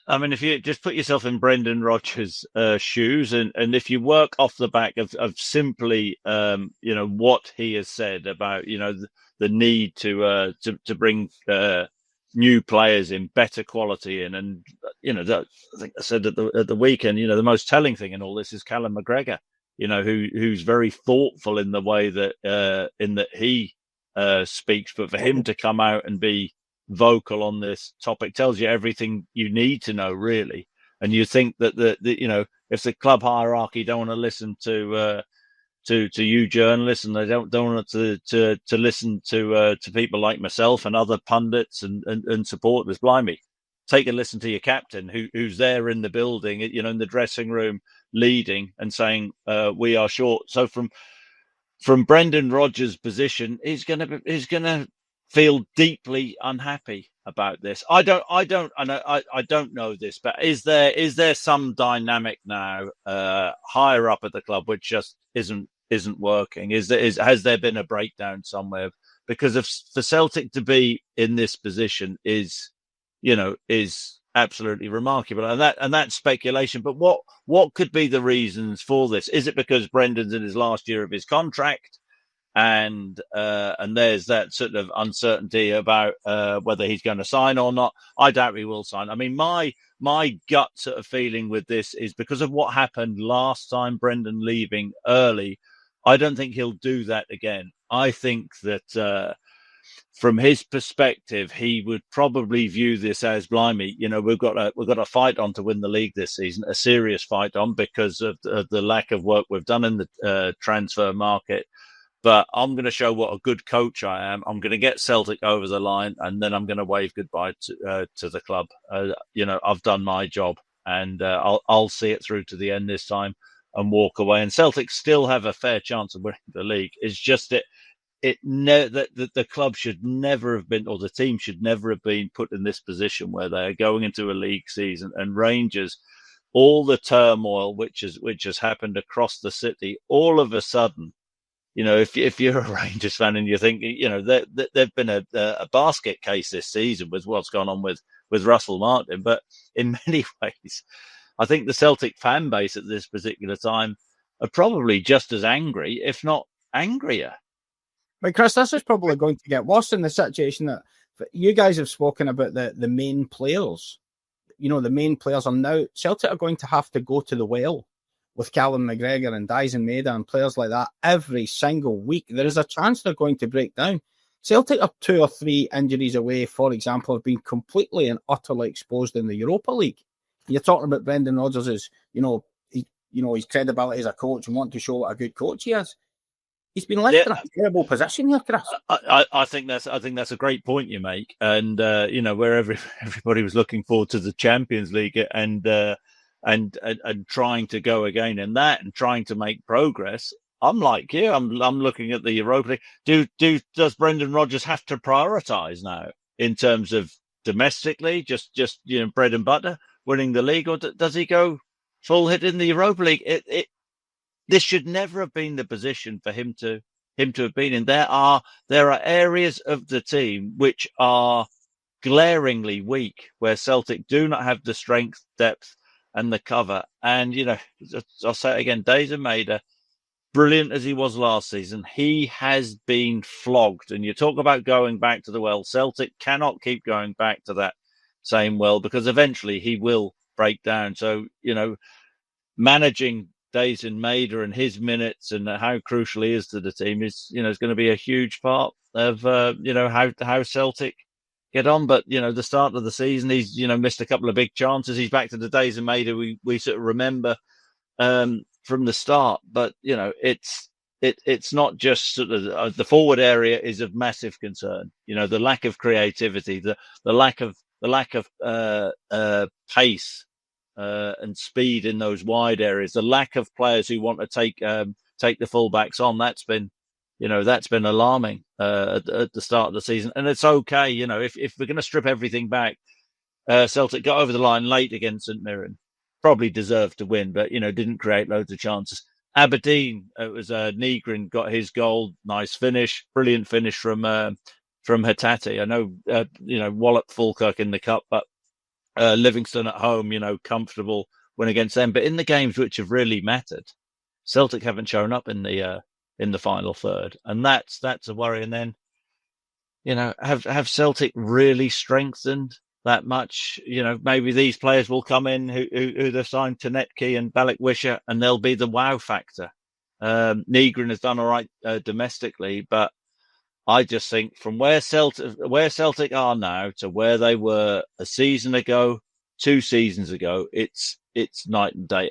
I mean, if you just put yourself in Brendan Rodgers' shoes, and if you work off the back of simply, what he has said about, the need to bring new players in, better quality in, and I think I said at the weekend, the most telling thing in all this is Callum McGregor, who's very thoughtful in the way that he speaks, but for him to come out and be vocal on this topic tells you everything you need to know, really. And you think that if the club hierarchy don't want to listen to you journalists, and they don't want to listen to people like myself and other pundits and supporters, blimey, take a listen to your captain who's there in the building, in the dressing room, leading and saying we are short. So from Brendan Rodgers' position, he's gonna feel deeply unhappy about this. I don't know this, but is there some dynamic now higher up at the club which just isn't working? Has there been a breakdown somewhere? Because for Celtic to be in this position is absolutely remarkable, and that's speculation. But what could be the reasons for this? Is it because Brendan's in his last year of his contract, and there's that sort of uncertainty about whether he's going to sign or not? I doubt he will sign. I mean, my gut sort of feeling with this is because of what happened last time, Brendan leaving early. I don't think he'll do that again. I think that from his perspective, he would probably view this as, blimey, we've got a fight on to win the league this season, a serious fight on, because of the lack of work we've done in the transfer market. But I'm going to show what a good coach I am. I'm going to get Celtic over the line, and then I'm going to wave goodbye to the club. I've done my job, and I'll see it through to the end this time and walk away. And Celtic still have a fair chance of winning the league. It's just that the club should never have been, or the team should never have been put in this position where they are going into a league season, and Rangers, all the turmoil which has happened across the city, all of a sudden, if you're a Rangers fan and you think, there've been a basket case this season with what's gone on with Russell Martin, but in many ways, I think the Celtic fan base at this particular time are probably just as angry, if not angrier. But Chris, this is probably going to get worse in the situation that you guys have spoken about the main players. The main players are now, Celtic are going to have to go to the well with Callum McGregor and Dyson Maeda and players like that every single week. There is a chance they're going to break down. Celtic are 2 or 3 injuries away, for example, of being completely and utterly exposed in the Europa League. You're talking about Brendan Rodgers' his credibility as a coach and wanting to show what a good coach he is. He's been left in a terrible position here, Chris. I think that's a great point you make, and where everybody was looking forward to the Champions League and trying to go again in that and trying to make progress. I'm like you. I'm looking at the Europa League. Does Brendan Rodgers have to prioritise now in terms of domestically, just bread and butter, winning the league, or does he go full hit in the Europa League? This should never have been the position for him to have been in. There are areas of the team which are glaringly weak, where Celtic do not have the strength, depth, and the cover. And I'll say it again, Dyson Maeda, brilliant as he was last season, he has been flogged. And you talk about going back to the well. Celtic cannot keep going back to that same well, because eventually he will break down. So managing Dyson Maeda and his minutes and how crucial he is to the team is going to be a huge part of how Celtic get on. But the start of the season, he's missed a couple of big chances. He's back to the Dyson Maeda we sort of remember from the start. But it's not just sort of the forward area is of massive concern. The lack of creativity, the lack of pace and speed in those wide areas, the lack of players who want to take the fullbacks on. That's been alarming at the start of the season. And it's okay, if we're going to strip everything back, Celtic got over the line late against St Mirren, probably deserved to win, but didn't create loads of chances. Aberdeen, it was Nygren got his goal, nice finish, brilliant finish from Hatate. I know Wallop Falkirk in the cup, but Livingston at home, comfortable win against them. But in the games which have really mattered, Celtic haven't shown up in the final third, and that's a worry. And then, have Celtic really strengthened that much? Maybe these players will come in who they've signed, Tanetki and Balikwisha, and they'll be the wow factor. Nygren has done all right domestically, but I just think from where Celtic are now to where they were a season ago, 2 seasons ago, it's night and day.